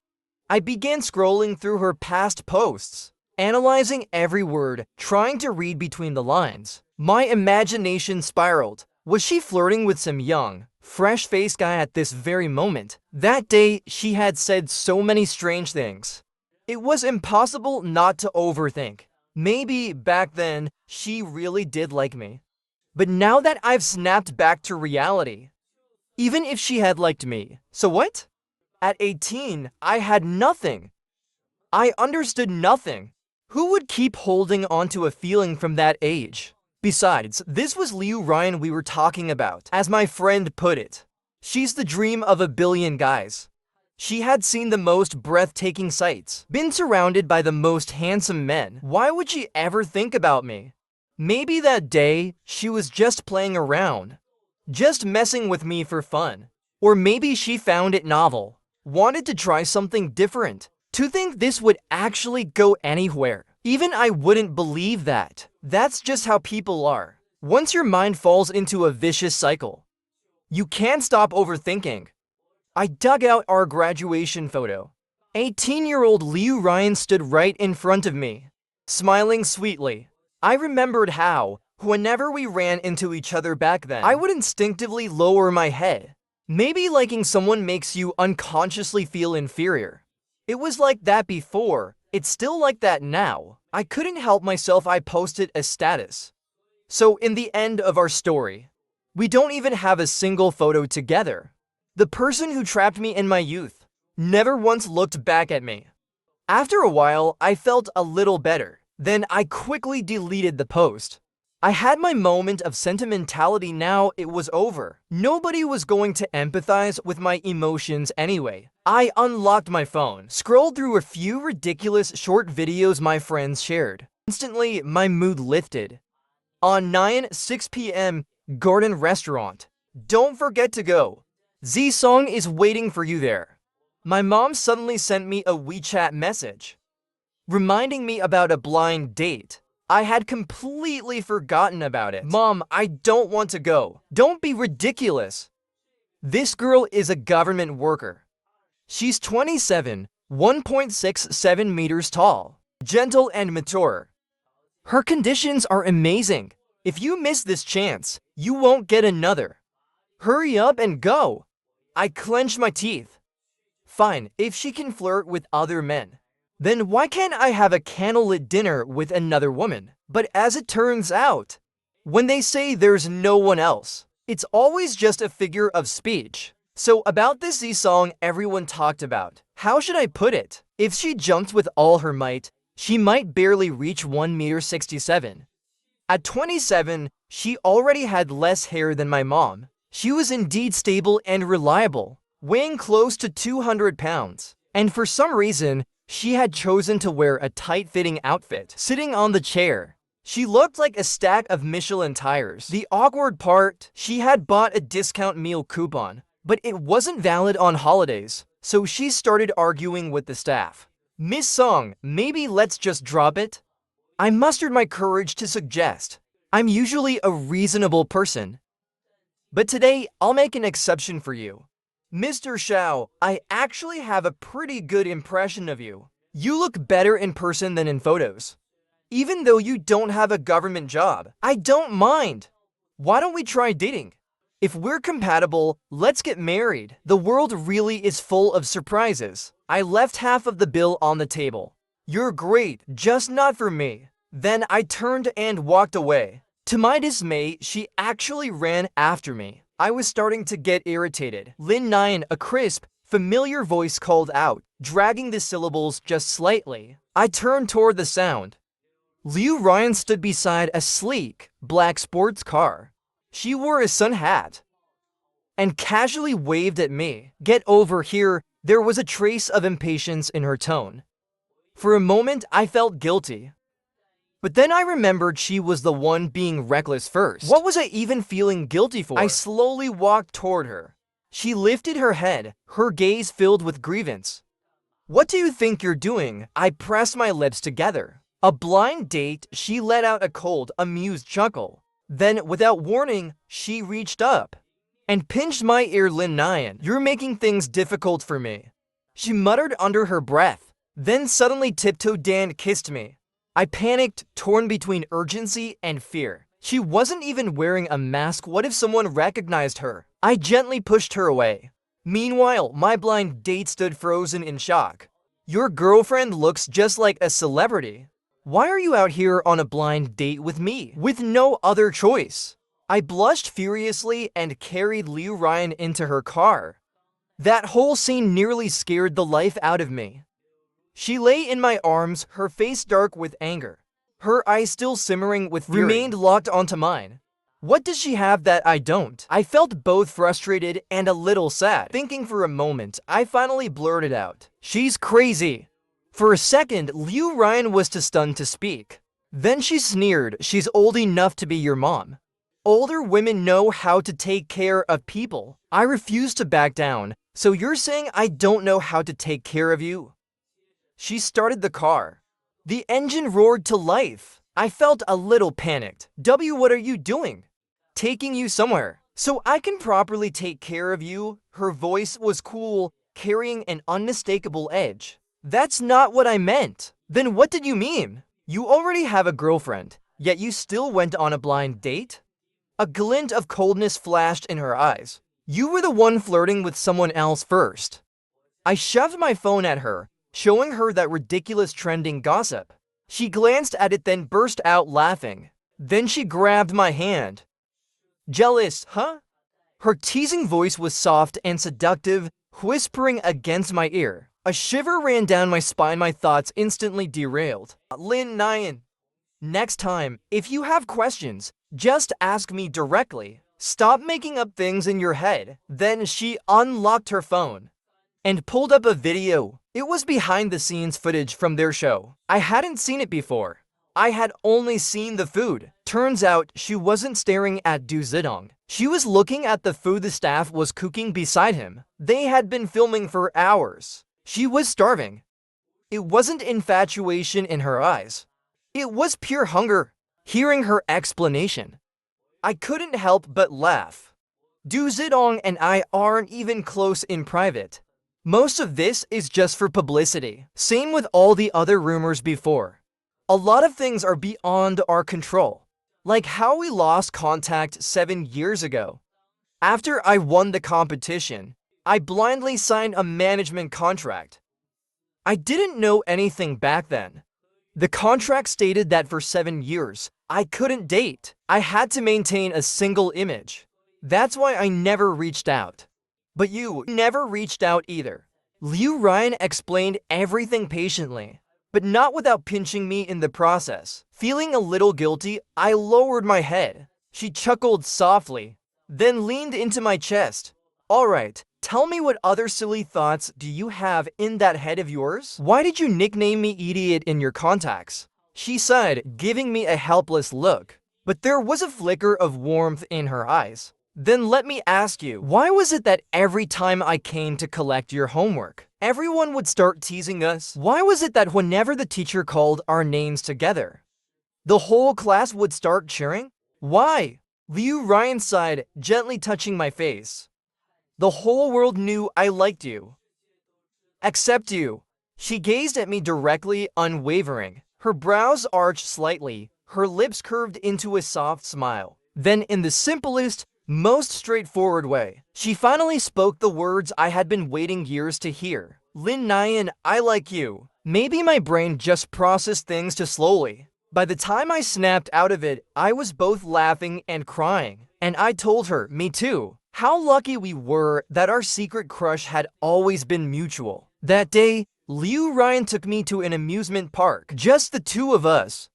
I began scrolling through her past posts, analyzing every word, trying to read between the lines. My imagination spiraled. Was she flirting with some young, fresh-faced guy at this very moment? That day, she had said so many strange things. It was impossible not to overthink. Maybe back then, she really did like me. But now that I've snapped back to reality, even if she had liked me, so what? At 18, I had nothing. I understood nothing. Who would keep holding onto a feeling from that age? Besides, this was Liu Ryan we were talking about. As my friend put it, she's the dream of a billion guys. She had seen the most breathtaking sights, been surrounded by the most handsome men. Why would she ever think about me? Maybe that day, she was just playing around, just messing with me for fun. Or maybe she found it novel, wanted to try something different. To think this would actually go anywhere, even I wouldn't believe that. That's just how people are. Once your mind falls into a vicious cycle, you can't stop overthinking. I dug out our graduation photo. 18-year-old Liu Ryan stood right in front of me, smiling sweetly. I remembered how, whenever we ran into each other back then, I would instinctively lower my head. Maybe liking someone makes you unconsciously feel inferior. It was like that before, it's still like that now. I couldn't help myself, I posted a status. So in the end of our story, we don't even have a single photo together. The person who trapped me in my youth never once looked back at me. After a while, I felt a little better. Then I quickly deleted the post. I had my moment of sentimentality. Now it was over. Nobody was going to empathize with my emotions anyway. I unlocked my phone, scrolled through a few ridiculous short videos my friends shared. Instantly, my mood lifted. On 6 p.m., Garden Restaurant. Don't forget to go. Z-Song is waiting for you there. My mom suddenly sent me a WeChat message, reminding me about a blind date. I had completely forgotten about it. Mom, I don't want to go. Don't be ridiculous. This girl is a government worker. She's 27, 1.67 meters tall, gentle and mature. Her conditions are amazing. If you miss this chance, you won't get another. Hurry up and go. I clenched my teeth. Fine, if she can flirt with other men, then why can't I have a candlelit dinner with another woman? But as it turns out, when they say there's no one else, it's always just a figure of speech. So about this Z-Song everyone talked about, how should I put it? If she jumped with all her might, she might barely reach 1.67 meters. At 27, she already had less hair than my mom. She was indeed stable and reliable, weighing close to 200 pounds. And for some reason, she had chosen to wear a tight-fitting outfit. Sitting on the chair, she looked like a stack of Michelin tires. The awkward part, she had bought a discount meal coupon, but it wasn't valid on holidays, so she started arguing with the staff. "Miss Song, maybe let's just drop it?" I mustered my courage to suggest, I'm usually a reasonable person, but today I'll make an exception for you. Mr. Shao, I actually have a pretty good impression of you. You look better in person than in photos. Even though you don't have a government job, I don't mind. Why don't we try dating? If we're compatible, let's get married. The world really is full of surprises. I left half of the bill on the table. You're great, just not for me. Then I turned and walked away. To my dismay, she actually ran after me. I was starting to get irritated. Lin 9, a crisp, familiar voice called out, dragging the syllables just slightly. I turned toward the sound. Liu Ryan stood beside a sleek, black sports car. She wore a sun hat and casually waved at me. Get over here. There was a trace of impatience in her tone. For a moment, I felt guilty. But then I remembered she was the one being reckless first. What was I even feeling guilty for? I slowly walked toward her. She lifted her head, her gaze filled with grievance. What do you think you're doing? I pressed my lips together. A blind date, she let out a cold, amused chuckle. Then, without warning, she reached up and pinched my ear. Lin, you're making things difficult for me, she muttered under her breath. Then suddenly tiptoed and kissed me. I panicked, torn between urgency and fear. She wasn't even wearing a mask. What if someone recognized her? I gently pushed her away. Meanwhile, my blind date stood frozen in shock. Your girlfriend looks just like a celebrity. Why are you out here on a blind date with me? With no other choice. I blushed furiously and carried Liu Ryan into her car. That whole scene nearly scared the life out of me. She lay in my arms, her face dark with anger. Her eyes still simmering with fury remained locked onto mine. What does she have that I don't? I felt both frustrated and a little sad. Thinking for a moment, I finally blurted out, "She's crazy." For a second, Liu Ryan was too stunned to speak. Then she sneered, "She's old enough to be your mom. Older women know how to take care of people." I refused to back down. "So you're saying I don't know how to take care of you?" She started the car. The engine roared to life. I felt a little panicked. What are you doing?" "Taking you somewhere, so I can properly take care of you." Her voice was cool, carrying an unmistakable edge. "That's not what I meant." "Then what did you mean? You already have a girlfriend, yet you still went on a blind date?" A glint of coldness flashed in her eyes. "You were the one flirting with someone else first." I shoved my phone at her, showing her that ridiculous trending gossip. She glanced at it, then burst out laughing. Then she grabbed my hand. "Jealous, huh?" Her teasing voice was soft and seductive, whispering against my ear. A shiver ran down my spine, my thoughts instantly derailed. "Lin Nyan, next time, if you have questions, just ask me directly. Stop making up things in your head." Then she unlocked her phone and pulled up a video. It was behind-the-scenes footage from their show. I hadn't seen it before. I had only seen the food. Turns out she wasn't staring at Du Zedong. She was looking at the food the staff was cooking beside him. They had been filming for hours. She was starving. It wasn't infatuation in her eyes. It was pure hunger. Hearing her explanation, I couldn't help but laugh. Du Zedong and I aren't even close in private. Most of this is just for publicity. Same with all the other rumors before. A lot of things are beyond our control, like how we lost contact 7 years ago. After I won the competition, I blindly signed a management contract. I didn't know anything back then. The contract stated that for 7 years, I couldn't date. I had to maintain a single image. That's why I never reached out. But you never reached out either. Liu Ryan explained everything patiently, but not without pinching me in the process. Feeling a little guilty, I lowered my head. She chuckled softly, then leaned into my chest. "All right, tell me, what other silly thoughts do you have in that head of yours? Why did you nickname me idiot in your contacts?" She sighed, giving me a helpless look, but there was a flicker of warmth in her eyes. "Then let me ask you, why was it that every time I came to collect your homework, everyone would start teasing us? Why was it that whenever the teacher called our names together, the whole class would start cheering? Why?" Liu Ryan sighed, gently touching my face. "The whole world knew I liked you. Except you." She gazed at me directly, unwavering. Her brows arched slightly, her lips curved into a soft smile. Then, in the simplest, most straightforward way, she finally spoke the words I had been waiting years to hear. "Lin Nyan, I like you." Maybe my brain just processed things too slowly. By the time I snapped out of it, I was both laughing and crying. And I told her, me too. How lucky we were that our secret crush had always been mutual. That day, Liu Ryan took me to an amusement park, just the two of us.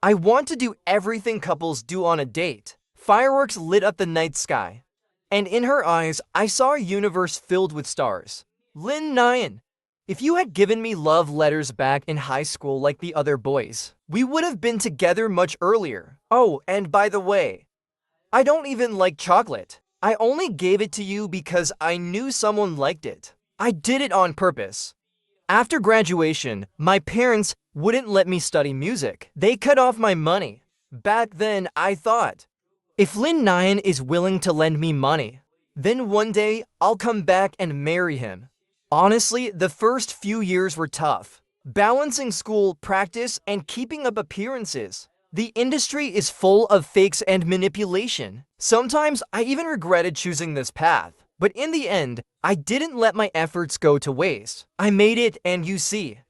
I want to do everything couples do on a date. Fireworks lit up the night sky, and in her eyes, I saw a universe filled with stars. "Lin Nyan, if you had given me love letters back in high school like the other boys, we would have been together much earlier. Oh, and by the way, I don't even like chocolate. I only gave it to you because I knew someone liked it. I did it on purpose." After graduation, my parents wouldn't let me study music. They cut off my money. Back then, I thought, if Lin Nyan is willing to lend me money, then one day I'll come back and marry him. Honestly, the first few years were tough. Balancing school, practice, and keeping up appearances. The industry is full of fakes and manipulation. Sometimes I even regretted choosing this path. But in the end, I didn't let my efforts go to waste. I made it, and you see.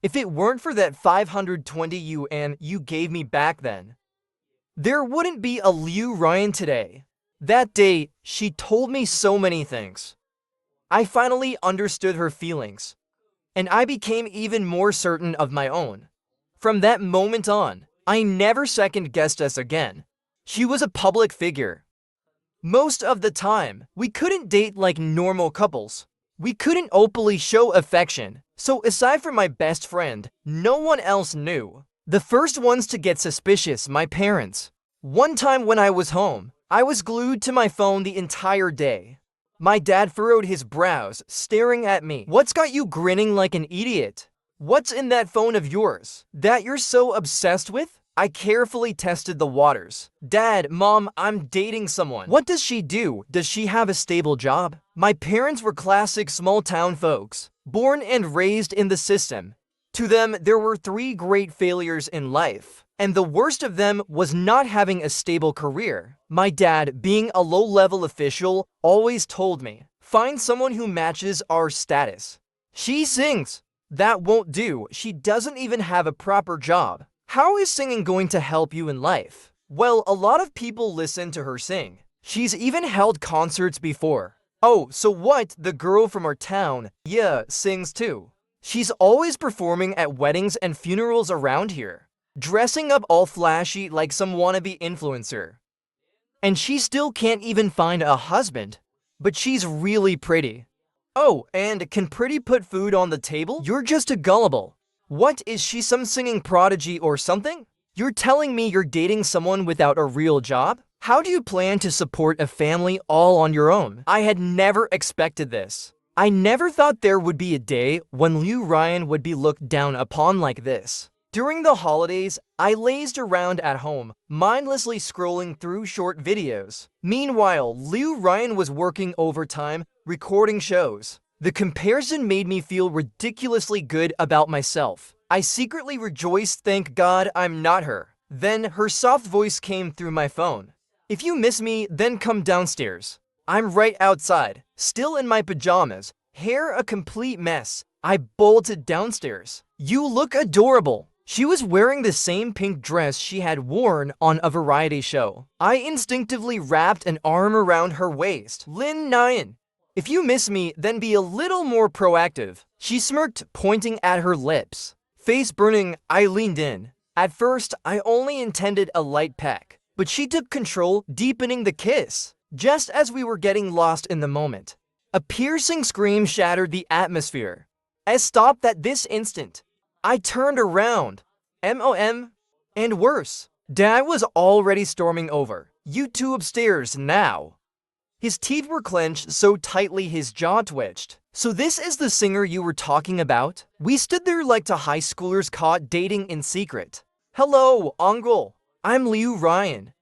If it weren't for that 520 yuan you gave me back then, there wouldn't be a Liu Ryan today. That day, she told me so many things. I finally understood her feelings, and I became even more certain of my own. From that moment on, I never second-guessed us again. She was a public figure. Most of the time, we couldn't date like normal couples. We couldn't openly show affection, so aside from my best friend, no one else knew. The first ones to get suspicious, my parents. One time when I was home, I was glued to my phone the entire day. My dad furrowed his brows, staring at me. What's got you grinning like an idiot? What's in that phone of yours that you're so obsessed with? I carefully tested the waters. Dad, Mom, I'm dating someone. What does she do? Does she have a stable job? My parents were classic small-town folks, born and raised in the system. To them, there were 3 great failures in life, and the worst of them was not having a stable career. My dad, being a low-level official, always told me, find someone who matches our status. She sings. That won't do. She doesn't even have a proper job. How is singing going to help you in life? Well, a lot of people listen to her sing. She's even held concerts before. Oh, so what? The girl from our town, yeah, sings too. She's always performing at weddings and funerals around here, dressing up all flashy like some wannabe influencer. And she still can't even find a husband. But she's really pretty. Oh, and can pretty put food on the table? You're just a gullible. What, is she some singing prodigy or something? You're telling me you're dating someone without a real job? How do you plan to support a family all on your own? I had never expected this. I never thought there would be a day when Liu Ryan would be looked down upon like this. During the holidays, I lazed around at home, mindlessly scrolling through short videos. Meanwhile, Liu Ryan was working overtime, recording shows. The comparison made me feel ridiculously good about myself. I secretly rejoiced, thank God I'm not her. Then her soft voice came through my phone. If you miss me, then come downstairs. I'm right outside, still in my pajamas, hair a complete mess. I bolted downstairs. You look adorable. She was wearing the same pink dress she had worn on a variety show. I instinctively wrapped an arm around her waist. Lin Nyan, if you miss me, then be a little more proactive. She smirked, pointing at her lips. Face burning, I leaned in. At first, I only intended a light peck, but she took control, deepening the kiss. Just as we were getting lost in the moment, a piercing scream shattered the atmosphere. I stopped at this instant. I turned around. MOM. And worse. Dad was already storming over. You two upstairs now. His teeth were clenched so tightly his jaw twitched. So this is the singer you were talking about? We stood there like two high schoolers caught dating in secret. Hello, Uncle. I'm Liu Ryan.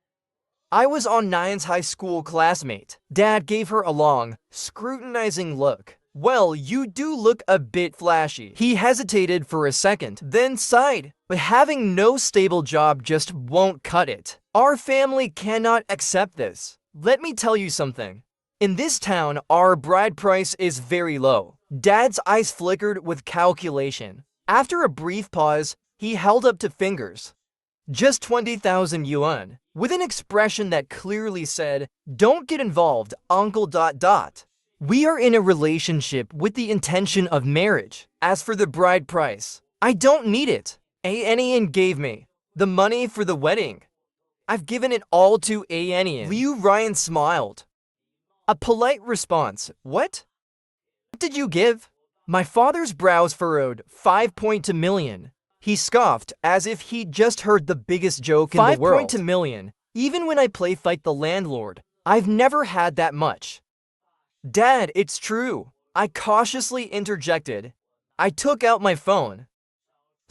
I was on Nyan's high school classmate. Dad gave her a long, scrutinizing look. Well, you do look a bit flashy. He hesitated for a second, then sighed. But having no stable job just won't cut it. Our family cannot accept this. Let me tell you something. In this town, our bride price is very low. Dad's eyes flickered with calculation. After a brief pause, he held up two fingers. Just 20,000 yuan, with an expression that clearly said, don't get involved, uncle ... We are in a relationship with the intention of marriage. As for the bride price, I don't need it. Allinone gave me the money for the wedding. I've given it all to Allinone. Liu Ryan smiled. A polite response. What? What did you give? My father's brows furrowed. 5.2 million. He scoffed as if he'd just heard the biggest joke in the world. 5.2 million. Even when I play fight the landlord, I've never had that much. Dad, it's true. I cautiously interjected. I took out my phone.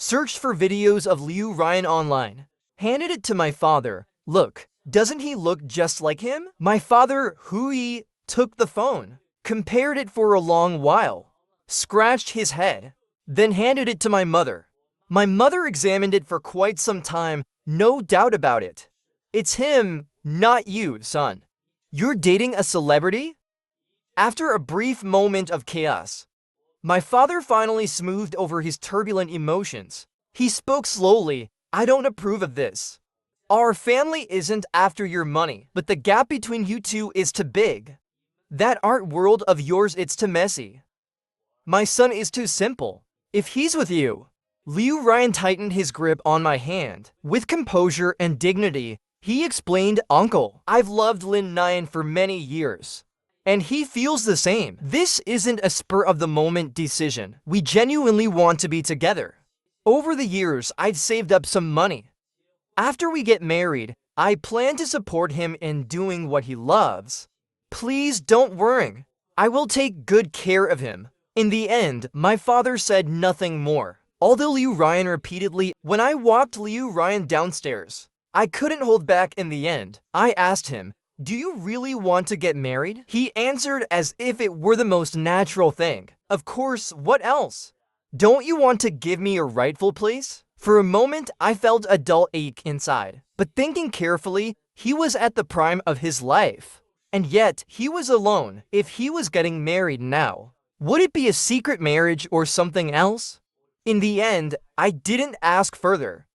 Searched for videos of Liu Ryan online. Handed it to my father. Look, doesn't he look just like him? My father, Hui, took the phone, compared it for a long while, scratched his head, then handed it to my mother. My mother examined it for quite some time, no doubt about it. It's him, not you, son. You're dating a celebrity? After a brief moment of chaos, my father finally smoothed over his turbulent emotions. He spoke slowly. I don't approve of this. Our family isn't after your money, but the gap between you two is too big. That art world of yours, it's too messy. My son is too simple. If he's with you. Liu Ryan tightened his grip on my hand. With composure and dignity, he explained, Uncle, I've loved Lin Nyan for many years. And he feels the same. This isn't a spur-of-the-moment decision. We genuinely want to be together. Over the years, I've saved up some money. After we get married, I plan to support him in doing what he loves. Please don't worry. I will take good care of him. In the end, my father said nothing more. Although Liu Ryan repeatedly, when I walked Liu Ryan downstairs, I couldn't hold back in the end. I asked him, do you really want to get married? He answered as if it were the most natural thing. Of course, what else? Don't you want to give me your rightful place? For a moment, I felt a dull ache inside. But thinking carefully, he was at the prime of his life. And yet, he was alone. If he was getting married now, would it be a secret marriage or something else? In the end, I didn't ask further.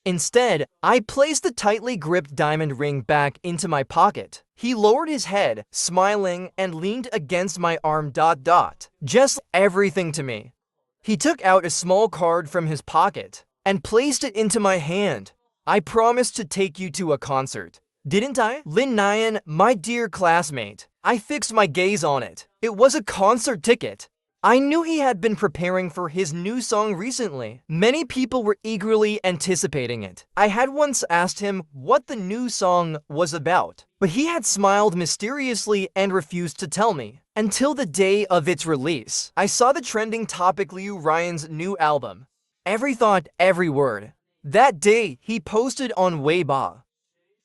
Instead, I placed the tightly gripped diamond ring back into my pocket. He lowered his head, smiling, and leaned against my arm. Just everything to me. He took out a small card from his pocket and placed it into my hand. I promised to take you to a concert. Didn't I? Lin Nyan, my dear classmate. I fixed my gaze on it. It was a concert ticket. I knew he had been preparing for his new song recently. Many people were eagerly anticipating it. I had once asked him what the new song was about, but he had smiled mysteriously and refused to tell me. Until the day of its release, I saw the trending topic Liu Ryan's new album. Every thought, every word. That day, he posted on Weibo.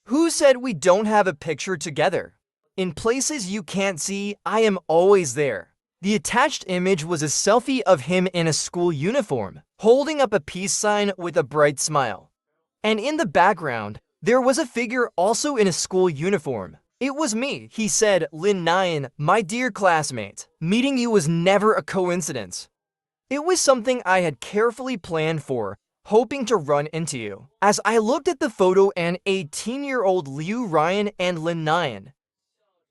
Who said we don't have a picture together? In places you can't see, I am always there. The attached image was a selfie of him in a school uniform, holding up a peace sign with a bright smile. And in the background, there was a figure also in a school uniform. It was me, he said, Lin Nyan, my dear classmate. Meeting you was never a coincidence. It was something I had carefully planned for, hoping to run into you. As I looked at the photo and 18-year-old Liu Ryan and Lin Nyan,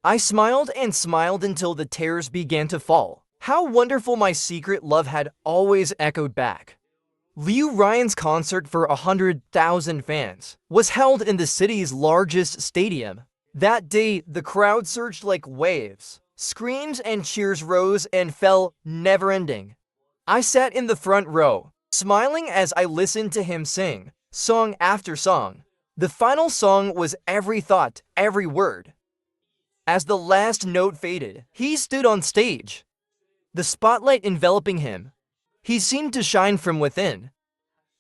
I smiled and smiled until the tears began to fall. How wonderful my secret love had always echoed back. Liu Ryan's concert for 100,000 fans was held in the city's largest stadium. That day, the crowd surged like waves. Screams and cheers rose and fell, never-ending. I sat in the front row, smiling as I listened to him sing, song after song. The final song was every thought, every word. As the last note faded, he stood on stage, the spotlight enveloping him. He seemed to shine from within.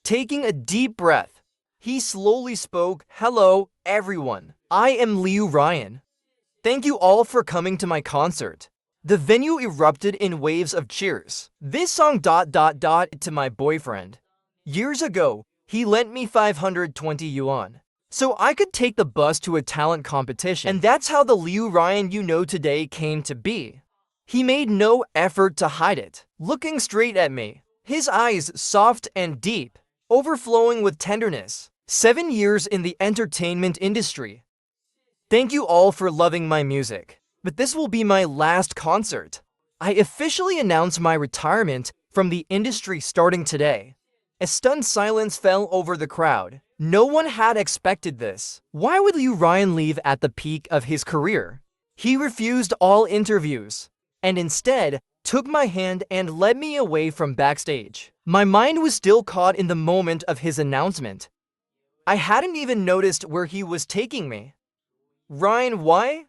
Taking a deep breath, he slowly spoke, Hello, everyone. I am Liu Ryan. Thank you all for coming to my concert. The venue erupted in waves of cheers. This song ... to my boyfriend. Years ago, he lent me 520 yuan. So I could take the bus to a talent competition. And that's how the Liu Ryan you know today came to be. He made no effort to hide it. Looking straight at me, his eyes soft and deep, overflowing with tenderness. 7 years in the entertainment industry. Thank you all for loving my music. But this will be my last concert. I officially announce my retirement from the industry starting today. A stunned silence fell over the crowd. No one had expected this. Why would Liu Ryan leave at the peak of his career? He refused all interviews, and instead took my hand and led me away from backstage. My mind was still caught in the moment of his announcement. I hadn't even noticed where he was taking me. Ryan, why?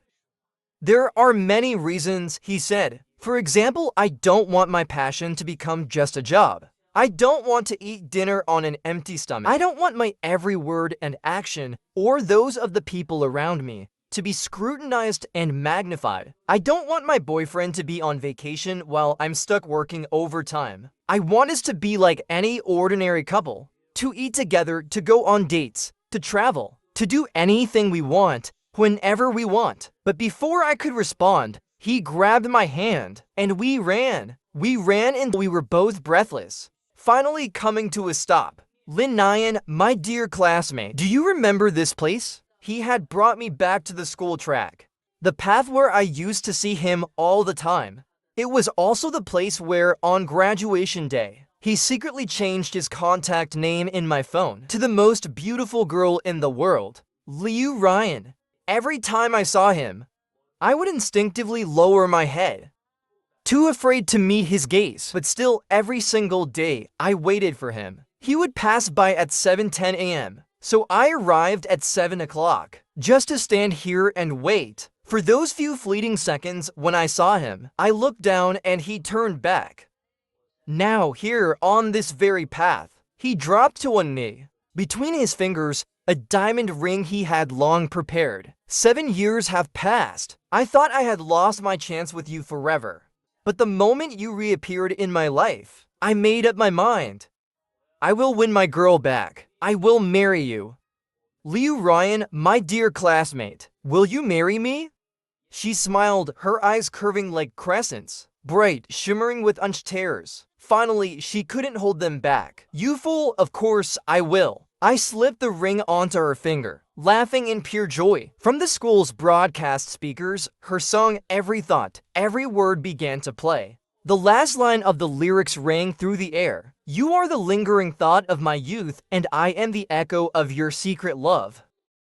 There are many reasons, he said. For example, I don't want my passion to become just a job. I don't want to eat dinner on an empty stomach. I don't want my every word and action, or those of the people around me, to be scrutinized and magnified. I don't want my boyfriend to be on vacation while I'm stuck working overtime. I want us to be like any ordinary couple, to eat together, to go on dates, to travel, to do anything we want, whenever we want. But before I could respond, he grabbed my hand, and we ran. We ran and we were both breathless, finally coming to a stop. Linnaean, my dear classmate, do you remember this place? He had brought me back to the school track, the path where I used to see him all the time. It was also the place where, on graduation day, he secretly changed his contact name in my phone to the most beautiful girl in the world, Liu Ryan. Every time I saw him, I would instinctively lower my head, too afraid to meet his gaze. But still, every single day, I waited for him. He would pass by at 7:10 a.m., so I arrived at 7 o'clock, just to stand here and wait. For those few fleeting seconds when I saw him, I looked down and he turned back. Now, here, on this very path, he dropped to one knee. Between his fingers, a diamond ring he had long prepared. 7 years have passed. I thought I had lost my chance with you forever. But the moment you reappeared in my life, I made up my mind. I will win my girl back. I will marry you. Liu Ryan, my dear classmate, will you marry me? She smiled, her eyes curving like crescents, bright, shimmering with unshed tears. Finally, she couldn't hold them back. You fool, of course I will. I slipped the ring onto her finger, laughing in pure joy. From the school's broadcast speakers, her song Every Thought, Every Word began to play. The last line of the lyrics rang through the air. You are the lingering thought of my youth, and I am the echo of your secret love.